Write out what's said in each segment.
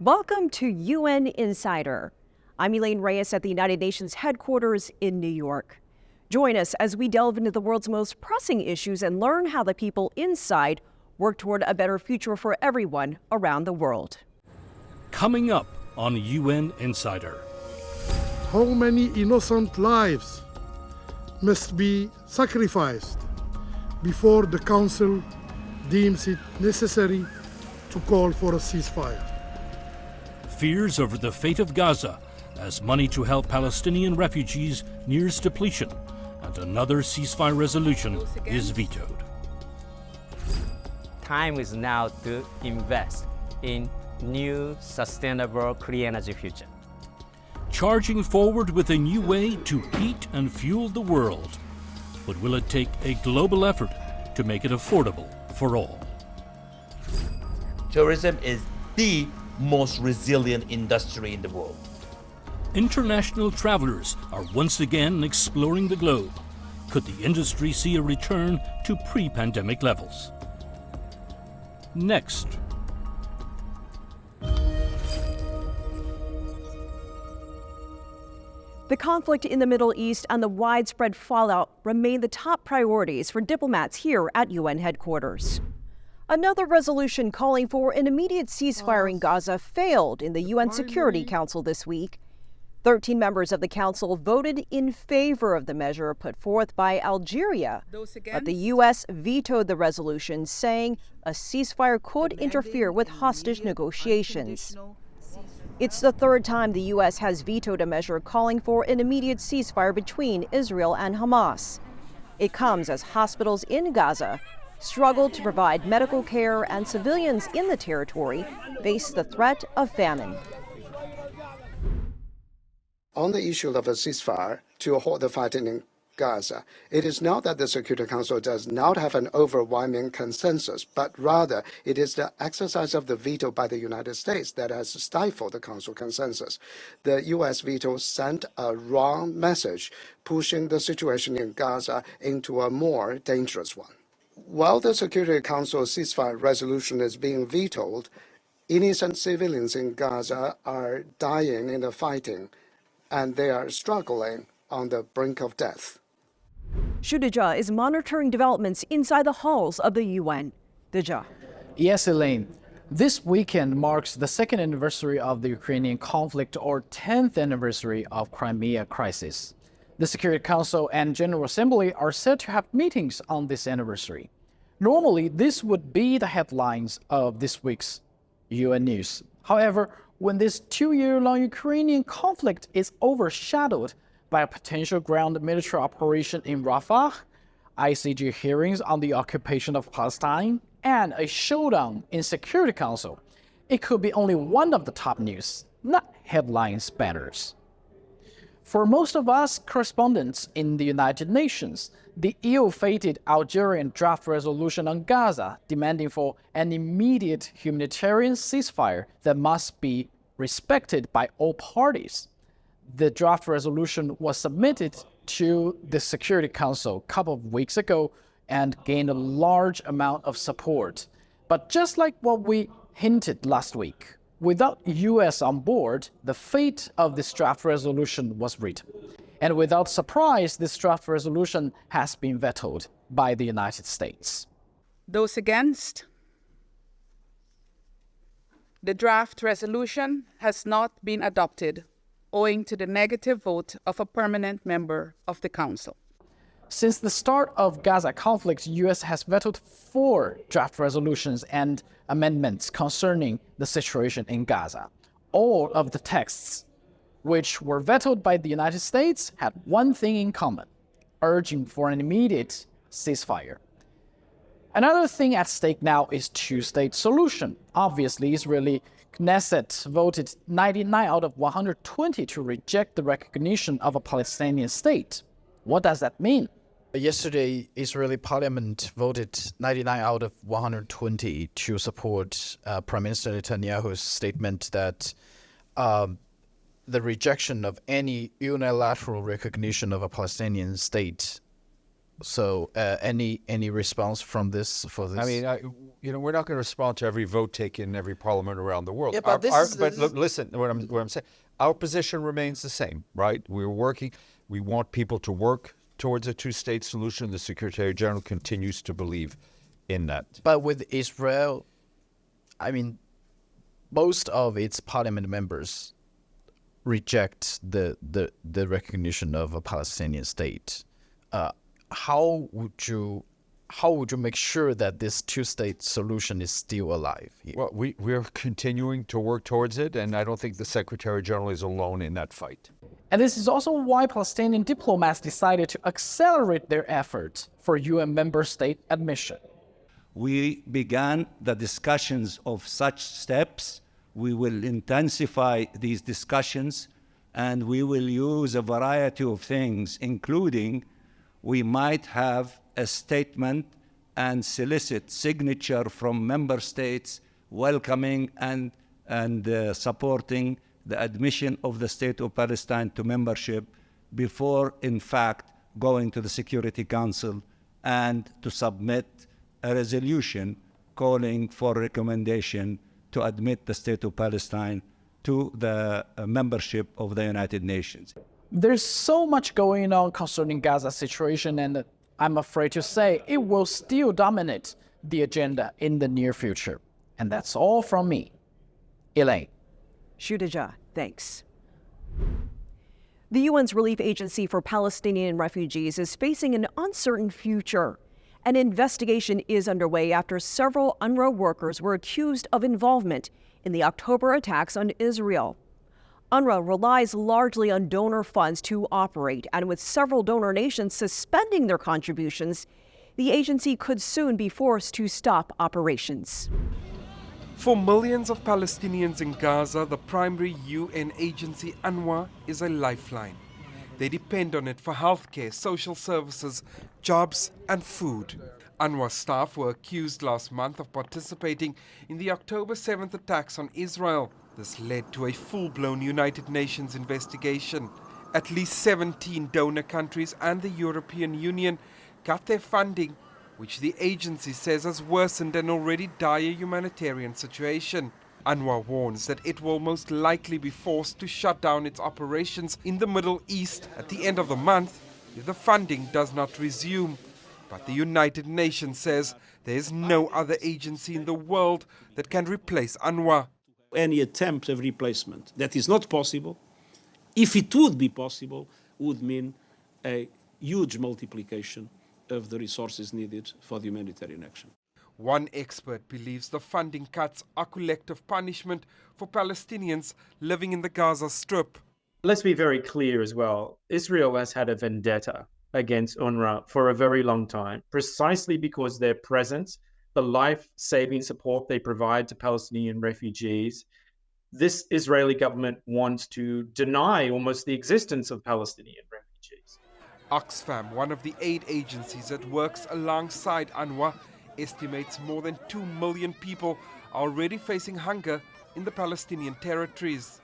Welcome to UN Insider. I'm Elaine Reyes at the United Nations headquarters in New York. Join us as we delve into the world's most pressing issues and learn how the people inside work toward a better future for everyone around the world. Coming up on UN Insider. How many innocent lives must be sacrificed before the Council deems it necessary to call for a ceasefire? Fears over the fate of Gaza as money to help Palestinian refugees nears depletion, and another ceasefire resolution is vetoed. Time is now to invest in new, sustainable, clean energy future. Charging forward with a new way to heat and fuel the world. But will it take a global effort to make it affordable for all? Tourism is the most resilient industry in the world. International travelers are once again exploring the globe. Could the industry see a return to pre-pandemic levels? Next. The conflict in the Middle East and the widespread fallout remain the top priorities for diplomats here at UN headquarters. Another resolution calling for an immediate ceasefire in Gaza failed in the UN Security Council this week. 13 members of the council voted in favor of the measure put forth by Algeria, but the U.S. vetoed the resolution, saying a ceasefire could interfere with hostage negotiations. It's the third time the U.S. has vetoed a measure calling for an immediate ceasefire between Israel and Hamas. It comes as hospitals in Gaza struggle to provide medical care and civilians in the territory face the threat of famine. On the issue of a ceasefire to halt the fighting in Gaza, it is not that the Security Council does not have an overwhelming consensus, but rather it is the exercise of the veto by the United States that has stifled the Council consensus. The U.S. veto sent a wrong message, pushing the situation in Gaza into a more dangerous one. While the Security Council ceasefire resolution is being vetoed, innocent civilians in Gaza are dying in the fighting, and they are struggling on the brink of death. Shudeja is monitoring developments inside the halls of the UN. Deja. Yes, Elaine. This weekend marks the second anniversary of the Ukrainian conflict, or 10th anniversary of Crimea crisis. The Security Council and General Assembly are said to have meetings on this anniversary. Normally, this would be the headlines of this week's UN news. However, when this 2-year-long Ukrainian conflict is overshadowed by a potential ground military operation in Rafah, ICJ hearings on the occupation of Palestine, and a showdown in Security Council, it could be only one of the top news, not headline spatters. For most of us correspondents in the United Nations, the ill-fated Algerian draft resolution on Gaza demanding for an immediate humanitarian ceasefire that must be respected by all parties. The draft resolution was submitted to the Security Council a couple of weeks ago and gained a large amount of support. But just like what we hinted last week, without US on board, the fate of this draft resolution was written. And without surprise, this draft resolution has been vetoed by the United States. Those against? The draft resolution has not been adopted, owing to the negative vote of a permanent member of the Council. Since the start of Gaza conflict, the U.S. has vetoed 4 draft resolutions and amendments concerning the situation in Gaza. All of the texts, which were vetoed by the United States, had one thing in common: urging for an immediate ceasefire. Another thing at stake now is two-state solution. Obviously, Israeli Knesset voted 99 out of 120 to reject the recognition of a Palestinian state. What does that mean? Yesterday, Israeli parliament voted 99 out of 120 to support Prime Minister Netanyahu's statement that the rejection of any unilateral recognition of a Palestinian state So any response from this for this? I mean, we're not going to respond to every vote taken in every parliament around the world. Yeah, but look, listen, what I'm saying. Our position remains the same, right? We're working. We want people to work towards a two-state solution. The Secretary General continues to believe in that. But with Israel, I mean, most of its parliament members reject the recognition of a Palestinian state. How would you make sure that this two-state solution is still alive here? Well, we're continuing to work towards it, and I don't think the Secretary General is alone in that fight. And this is also why Palestinian diplomats decided to accelerate their efforts for UN member state admission. We began the discussions of such steps. We will intensify these discussions, and we will use a variety of things, including we might have a statement and solicit signature from member states welcoming and supporting the admission of the State of Palestine to membership before, in fact, going to the Security Council and to submit a resolution calling for recommendation to admit the State of Palestine to the membership of the United Nations. There's so much going on concerning Gaza situation, and I'm afraid to say it will still dominate the agenda in the near future. And that's all from me. Elaine. Shudaja, thanks. The UN's Relief Agency for Palestinian Refugees is facing an uncertain future. An investigation is underway after several UNRWA workers were accused of involvement in the October attacks on Israel. UNRWA relies largely on donor funds to operate, and with several donor nations suspending their contributions, the agency could soon be forced to stop operations. For millions of Palestinians in Gaza, the primary UN agency UNRWA is a lifeline. They depend on it for healthcare, social services, jobs and food. UNRWA staff were accused last month of participating in the October 7th attacks on Israel. This led to a full-blown United Nations investigation. At least 17 donor countries and the European Union cut their funding, which the agency says has worsened an already dire humanitarian situation. UNRWA warns that it will most likely be forced to shut down its operations in the Middle East at the end of the month if the funding does not resume. But the United Nations says there is no other agency in the world that can replace UNRWA. Any attempt of replacement that is not possible, if it would be possible, would mean a huge multiplication of the resources needed for the humanitarian action. One expert believes the funding cuts are collective punishment for Palestinians living in the Gaza Strip. Let's be very clear as well. Israel has had a vendetta against UNRWA for a very long time, precisely because their presence, the life-saving support they provide to Palestinian refugees. This Israeli government wants to deny almost the existence of Palestinian refugees. Oxfam, one of the aid agencies that works alongside UNRWA, estimates more than 2 million people are already facing hunger in the Palestinian territories.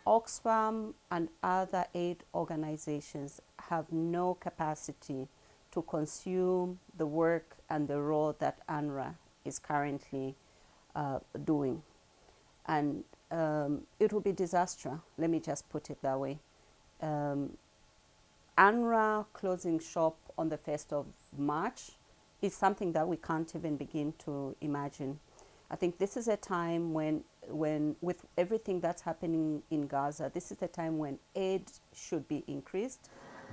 Oxfam and other aid organizations have no capacity to consume the work and the role that UNRWA is currently doing. And it will be disaster, let me just put it that way. UNRWA closing shop on the 1st of March is something that we can't even begin to imagine. I think this is a time when with everything that's happening in Gaza, this is the time when aid should be increased.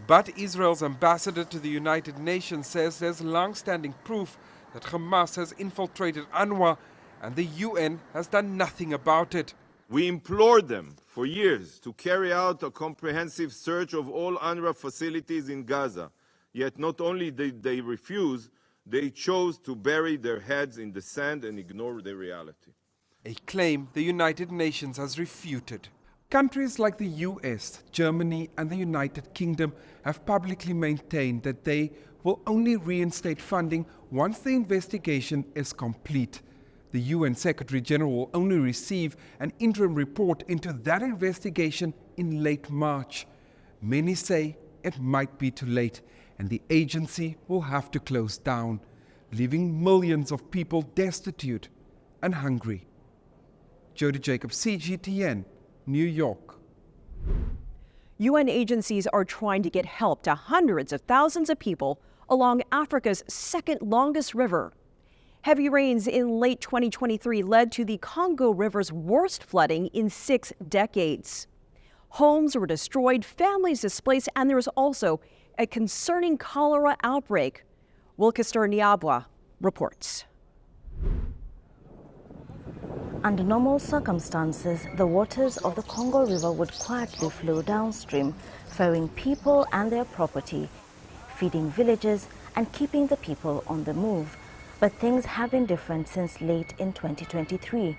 But Israel's ambassador to the United Nations says there's long-standing proof that Hamas has infiltrated UNRWA and the UN has done nothing about it. We implored them for years to carry out a comprehensive search of all UNRWA facilities in Gaza. Yet not only did they refuse, they chose to bury their heads in the sand and ignore the reality. A claim the United Nations has refuted. Countries like the US, Germany and the United Kingdom have publicly maintained that they will only reinstate funding once the investigation is complete. The UN Secretary General will only receive an interim report into that investigation in late March. Many say it might be too late, and the agency will have to close down, leaving millions of people destitute and hungry. Jody Jacobs, CGTN, New York. UN agencies are trying to get help to hundreds of thousands of people along Africa's second longest river. Heavy rains in late 2023 led to the Congo River's worst flooding in 6 decades. Homes were destroyed, families displaced, and there was also a concerning cholera outbreak. Wilkester Niabwa reports. Under normal circumstances, the waters of the Congo River would quietly flow downstream, ferrying people and their property, feeding villages and keeping the people on the move. But things have been different since late in 2023.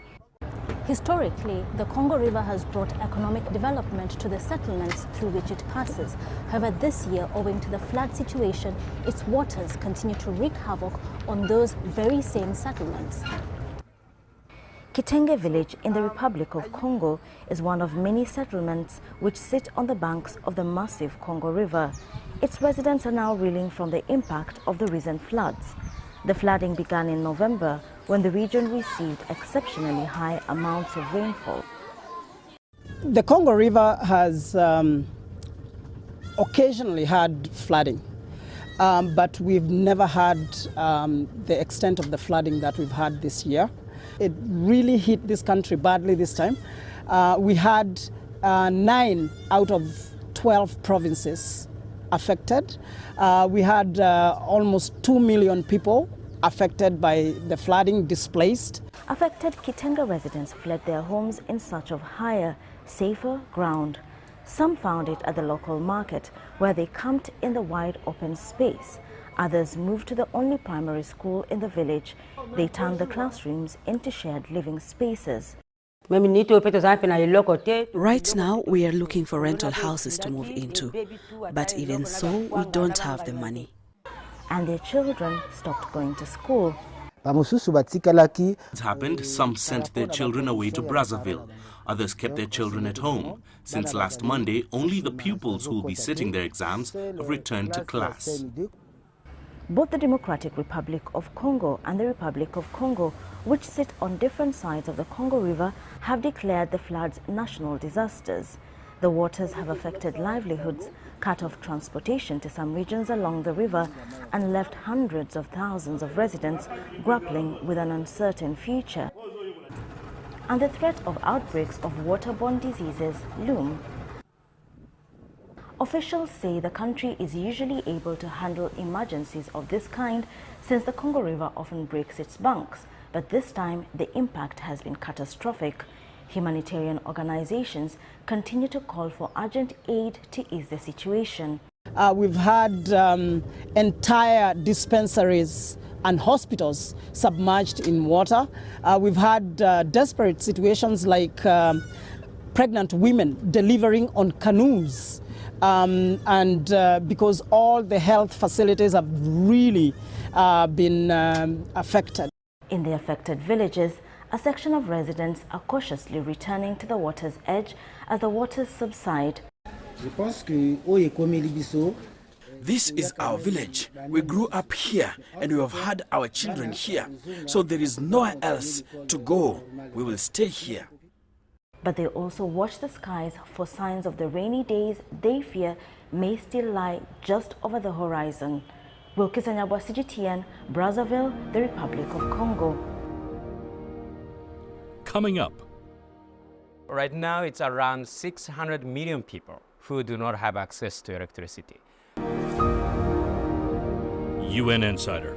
Historically, the Congo River has brought economic development to the settlements through which it passes. However, this year, owing to the flood situation, its waters continue to wreak havoc on those very same settlements. Kitenge village in the Republic of Congo is one of many settlements which sit on the banks of the massive Congo River. Its residents are now reeling from the impact of the recent floods. The flooding began in November when the region received exceptionally high amounts of rainfall. The Congo River has occasionally had flooding, but we've never had the extent of the flooding that we've had this year. It really hit this country badly this time. We had 9 out of 12 provinces affected. We had almost 2 million people affected by the flooding, displaced. Affected Kitenge residents fled their homes in search of higher, safer ground. Some found it at the local market, where they camped in the wide open space. Others moved to the only primary school in the village. They turned the classrooms into shared living spaces. Right now, we are looking for rental houses to move into, but even so, we don't have the money. And their children stopped going to school. It happened, some sent their children away to Brazzaville. Others kept their children at home. Since last Monday, only the pupils who will be sitting their exams have returned to class. Both the Democratic Republic of Congo and the Republic of Congo, which sit on different sides of the Congo River, have declared the floods national disasters. The waters have affected livelihoods, cut off transportation to some regions along the river, and left hundreds of thousands of residents grappling with an uncertain future. And the threat of outbreaks of waterborne diseases loom. Officials say the country is usually able to handle emergencies of this kind since the Congo River often breaks its banks, but this time the impact has been catastrophic. Humanitarian organizations continue to call for urgent aid to ease the situation. We've had entire dispensaries and hospitals submerged in water. We've had desperate situations like pregnant women delivering on canoes. Because all the health facilities have really been affected. In the affected villages, a section of residents are cautiously returning to the water's edge as the waters subside. This is our village. We grew up here and we have had our children here. So there is nowhere else to go. We will stay here. But they also watch the skies for signs of the rainy days they fear may still lie just over the horizon. Wilkester Niabwa, CGTN, Brazzaville, the Republic of Congo. Coming up. Right now, it's around 600 million people who do not have access to electricity. UN Insider.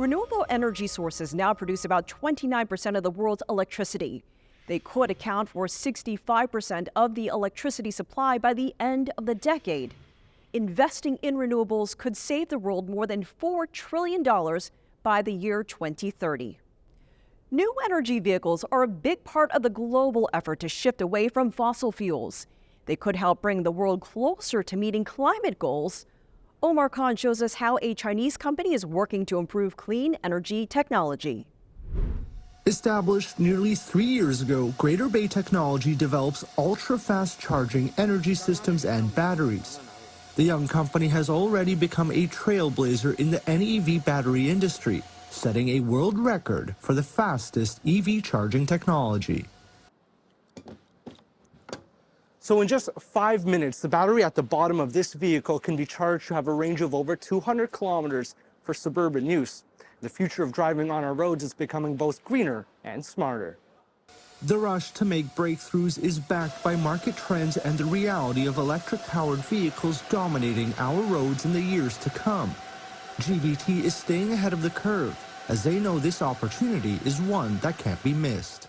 Renewable energy sources now produce about 29% of the world's electricity. They could account for 65% of the electricity supply by the end of the decade. Investing in renewables could save the world more than $4 trillion by the year 2030. New energy vehicles are a big part of the global effort to shift away from fossil fuels. They could help bring the world closer to meeting climate goals. Omar Khan shows us how a Chinese company is working to improve clean energy technology. Established nearly 3 years ago, Greater Bay Technology develops ultra-fast charging energy systems and batteries. The young company has already become a trailblazer in the NEV battery industry, setting a world record for the fastest EV charging technology. So in just 5 minutes, the battery at the bottom of this vehicle can be charged to have a range of over 200 kilometers for suburban use. The future of driving on our roads is becoming both greener and smarter. The rush to make breakthroughs is backed by market trends and the reality of electric-powered vehicles dominating our roads in the years to come. GBT is staying ahead of the curve, as they know this opportunity is one that can't be missed.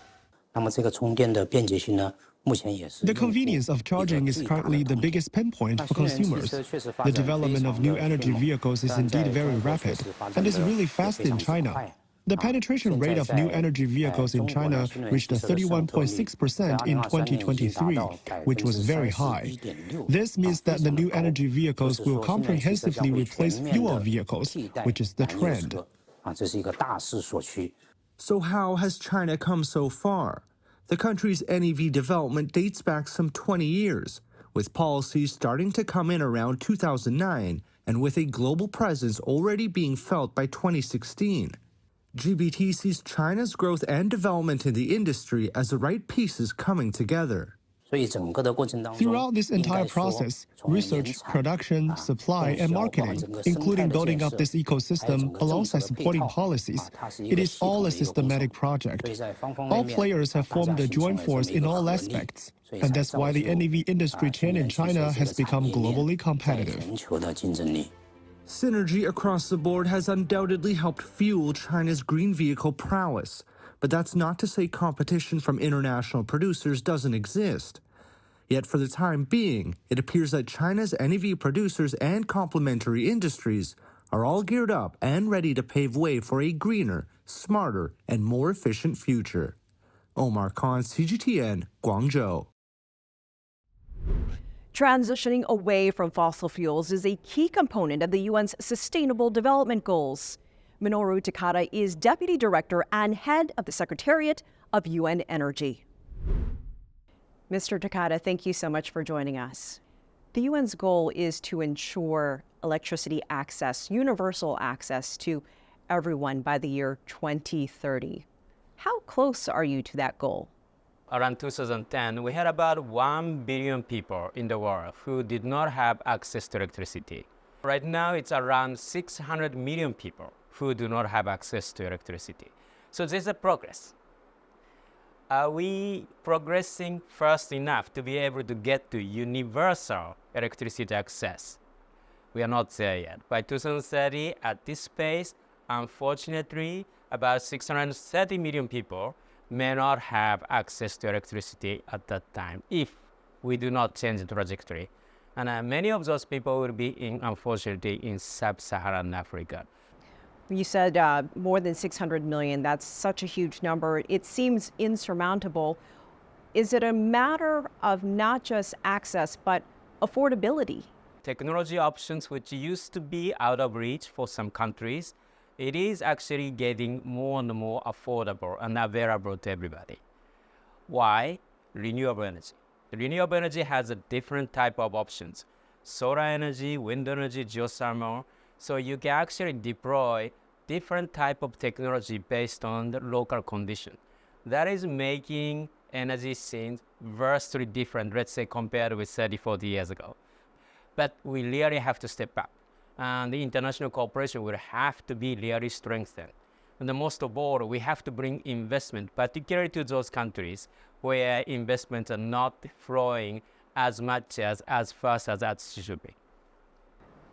The convenience of charging is currently the biggest pain point for consumers. The development of new energy vehicles is indeed very rapid and is really fast in China. The penetration rate of new energy vehicles in China reached 31.6% in 2023, which was very high. This means that the new energy vehicles will comprehensively replace fuel vehicles, which is the trend. So how has China come so far? The country's NEV development dates back some 20 years, with policies starting to come in around 2009 and with a global presence already being felt by 2016. GBT sees China's growth and development in the industry as the right pieces coming together. Throughout this entire process, research, production, supply, and marketing, including building up this ecosystem alongside supporting policies, it is all a systematic project. All players have formed a joint force in all aspects, and that's why the NEV industry chain in China has become globally competitive. Synergy across the board has undoubtedly helped fuel China's green vehicle prowess, but that's not to say competition from international producers doesn't exist. Yet for the time being, it appears that China's NEV producers and complementary industries are all geared up and ready to pave way for a greener, smarter, and more efficient future. Omar Khan, CGTN, Guangzhou. Transitioning away from fossil fuels is a key component of the UN's Sustainable Development Goals. Minoru Takada is Deputy Director and Head of the Secretariat of UN Energy. Mr. Takada, thank you so much for joining us. The UN's goal is to ensure electricity access, universal access to everyone by the year 2030. How close are you to that goal? Around 2010, we had about 1 billion people in the world who did not have access to electricity. Right now, it's around 600 million people who do not have access to electricity. So there's a progress. Are we progressing fast enough to be able to get to universal electricity access? We are not there yet. By 2030, at this pace, unfortunately, about 630 million people may not have access to electricity at that time if we do not change the trajectory. And many of those people will be, unfortunately, in sub-Saharan Africa. You said more than 600 million. That's such a huge number. It seems insurmountable. Is it a matter of not just access, but affordability? Technology options which used to be out of reach for some countries, it is actually getting more and more affordable and available to everybody. Why? Renewable energy. The renewable energy has a different type of options. Solar energy, wind energy, geothermal. So you can actually deploy different type of technology based on the local condition. That is making energy scenes vastly different, let's say, compared with 30, 40 years ago. But we really have to step up. And the international cooperation will have to be really strengthened. And the most of all, we have to bring investment, particularly to those countries where investments are not flowing as much as fast as that should be.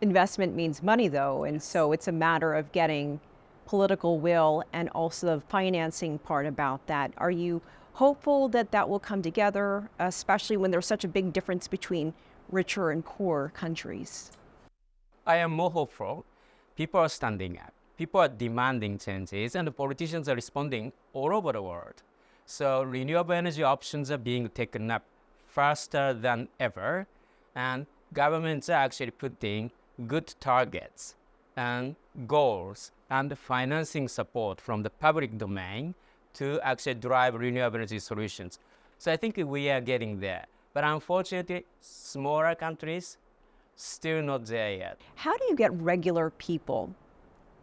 Investment means money, though, and so it's a matter of getting political will and also the financing part about that. Are you hopeful that that will come together, especially when there's such a big difference between richer and poorer countries? I am more hopeful. People are standing up. People are demanding changes, and the politicians are responding all over the world. So renewable energy options are being taken up faster than ever, and governments are actually putting good targets and goals and financing support from the public domain to actually drive renewable energy solutions. So I think we are getting there. But unfortunately, smaller countries, still not there yet. How do you get regular people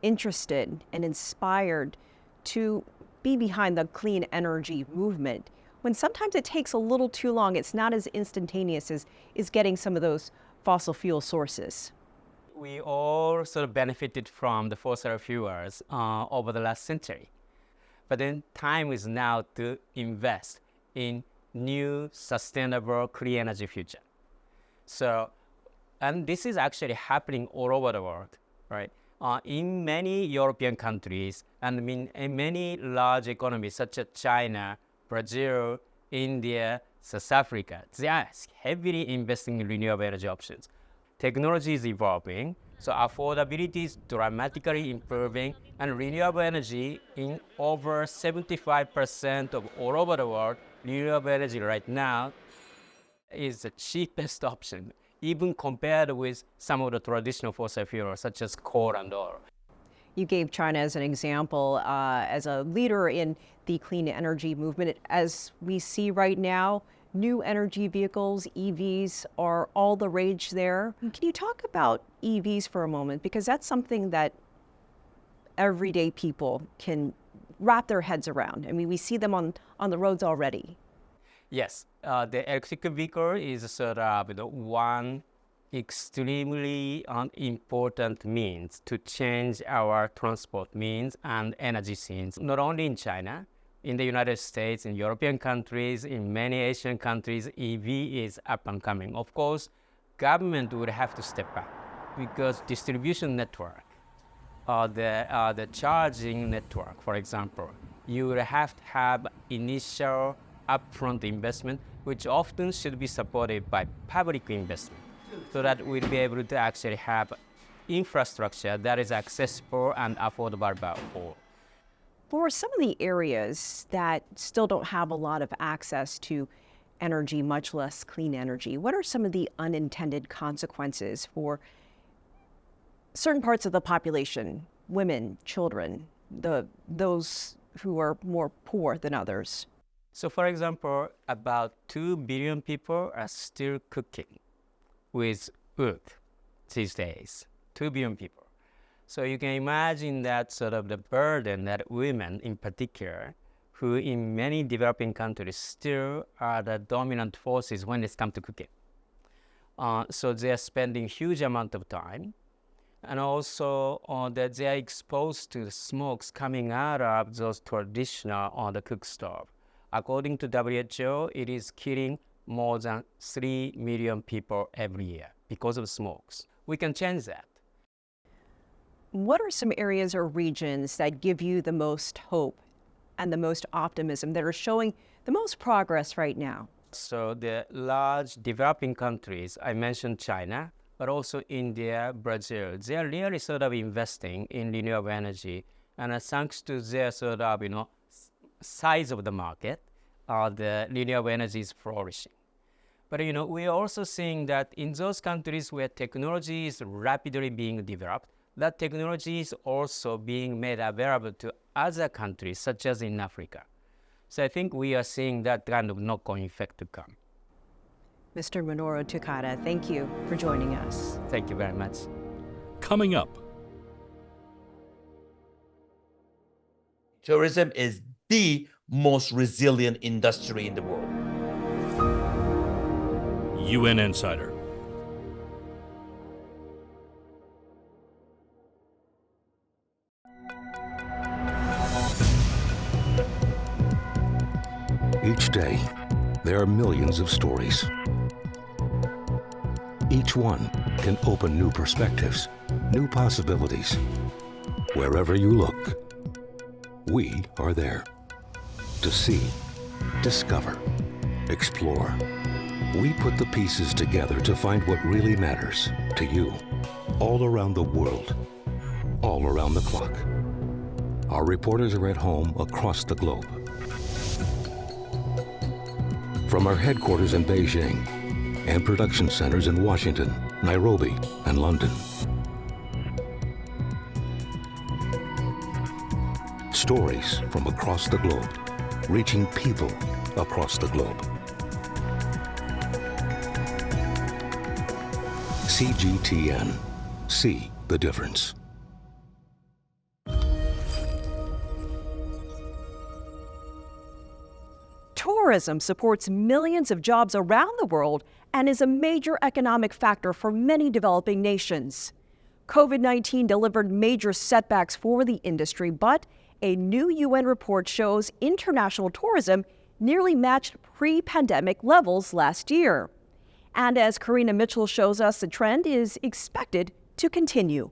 interested and inspired to be behind the clean energy movement when sometimes it takes a little too long? It's not as instantaneous as getting some of those fossil fuel sources. We all sort of benefited from the fossil fuels over the last century. But then time is now to invest in new, sustainable, clean energy future. So, and this is actually happening all over the world, right? In many European countries and in many large economies such as China, Brazil, India, South Africa, they are heavily investing in renewable energy options. Technology is evolving, so affordability is dramatically improving, and renewable energy in over 75% of all over the world, renewable energy right now is the cheapest option, even compared with some of the traditional fossil fuels such as coal and oil. You gave China as an example as a leader in the clean energy movement. As we see right now, new energy vehicles, EVs, are all the rage there. Can you talk about EVs for a moment? Because that's something that everyday people can wrap their heads around. I mean, we see them on the roads already. Yes, the electric vehicle is sort of one extremely important means to change our transport means and energy scenes, not only in China, in the United States, in European countries, in many Asian countries, EV is up and coming. Of course, government would have to step up because distribution network, the charging network, for example, you would have to have initial upfront investment, which often should be supported by public investment, so that we'll be able to actually have infrastructure that is accessible and affordable by all. For some of the areas that still don't have a lot of access to energy, much less clean energy, what are some of the unintended consequences for certain parts of the population, women, children, those who are more poor than others? So for example, about 2 billion people are still cooking with wood these days, 2 billion people. So you can imagine that sort of the burden that women in particular, who in many developing countries still are the dominant forces when it comes to cooking. So they are spending huge amount of time, and also that they are exposed to the smokes coming out of those traditional the cook stove. According to WHO, it is killing more than 3 million people every year because of smokes. We can change that. What are some areas or regions that give you the most hope and the most optimism, that are showing the most progress right now? So the large developing countries, I mentioned China, but also India, Brazil, they are really sort of investing in renewable energy. And thanks to their sort of, size of the market, the renewable energy is flourishing. But we are also seeing that in those countries where technology is rapidly being developed, that technology is also being made available to other countries, such as in Africa. So I think we are seeing that kind of knock-on effect to come. Mr. Minoru Takada, thank you for joining us. Thank you very much. Coming up. Tourism is the most resilient industry in the world. UN Insider. Each day, there are millions of stories. Each one can open new perspectives, new possibilities. Wherever you look, we are there. To see, discover, explore. We put the pieces together to find what really matters to you, all around the world, all around the clock. Our reporters are at home across the globe. From our headquarters in Beijing and production centers in Washington, Nairobi, and London. Stories from across the globe, reaching people across the globe. CGTN. See the difference. Tourism supports millions of jobs around the world and is a major economic factor for many developing nations. COVID-19 delivered major setbacks for the industry, but a new UN report shows international tourism nearly matched pre-pandemic levels last year. And as Karina Mitchell shows us, the trend is expected to continue.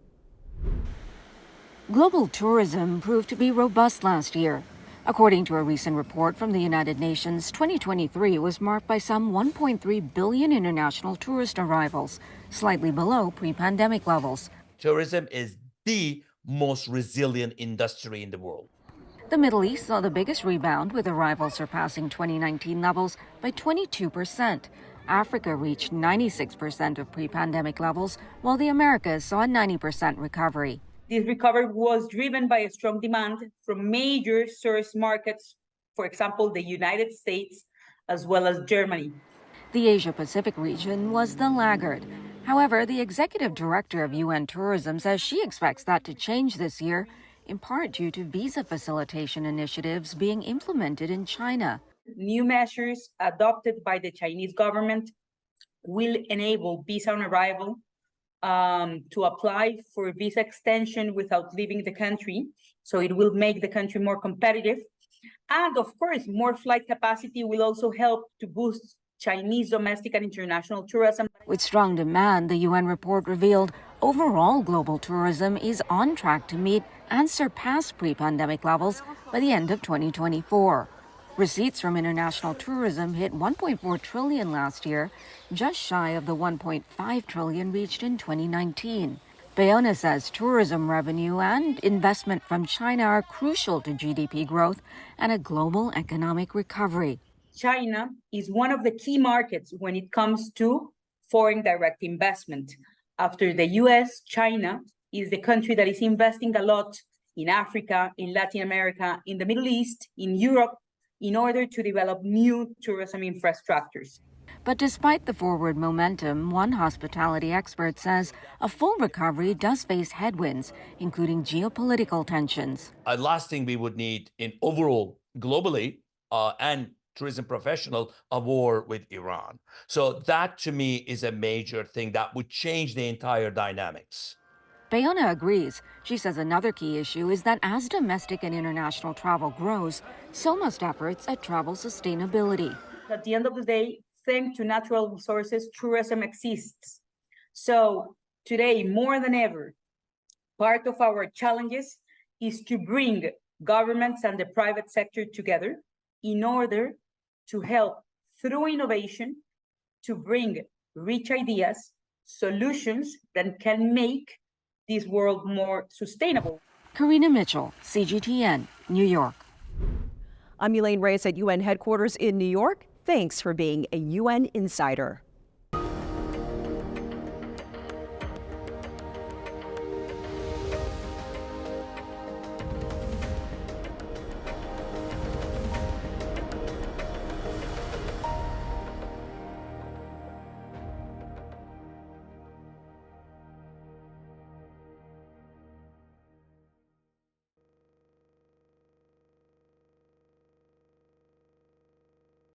Global tourism proved to be robust last year. According to a recent report from the United Nations, 2023 was marked by some 1.3 billion international tourist arrivals, slightly below pre-pandemic levels. Tourism is the most resilient industry in the world. The Middle East saw the biggest rebound, with arrivals surpassing 2019 levels by 22%. Africa reached 96% of pre-pandemic levels, while the Americas saw a 90% recovery. This recovery was driven by a strong demand from major source markets, for example, the United States, as well as Germany. The Asia-Pacific region was the laggard. However, the executive director of UN Tourism says she expects that to change this year, in part due to visa facilitation initiatives being implemented in China. New measures adopted by the Chinese government will enable visa on arrival to apply for visa extension without leaving the country. So it will make the country more competitive. And of course, more flight capacity will also help to boost Chinese domestic and international tourism. With strong demand, the UN report revealed overall global tourism is on track to meet and surpass pre-pandemic levels by the end of 2024. Receipts from international tourism hit 1.4 trillion last year, just shy of the 1.5 trillion reached in 2019. Bayona says tourism revenue and investment from China are crucial to GDP growth and a global economic recovery. China is one of the key markets when it comes to foreign direct investment. After the US, China is the country that is investing a lot in Africa, in Latin America, in the Middle East, in Europe, in order to develop new tourism infrastructures. But despite the forward momentum, one hospitality expert says a full recovery does face headwinds, including geopolitical tensions. Last thing we would need in overall, globally, and tourism professional, a war with Iran. So that to me is a major thing that would change the entire dynamics. Bayona agrees. She says another key issue is that as domestic and international travel grows, so must efforts at travel sustainability. At the end of the day, thanks to natural resources, tourism exists. So today, more than ever, part of our challenges is to bring governments and the private sector together in order to help, through innovation, to bring rich ideas, solutions that can make this world more sustainable. Karina Mitchell, CGTN, New York. I'm Elaine Reyes at UN headquarters in New York. Thanks for being a UN insider.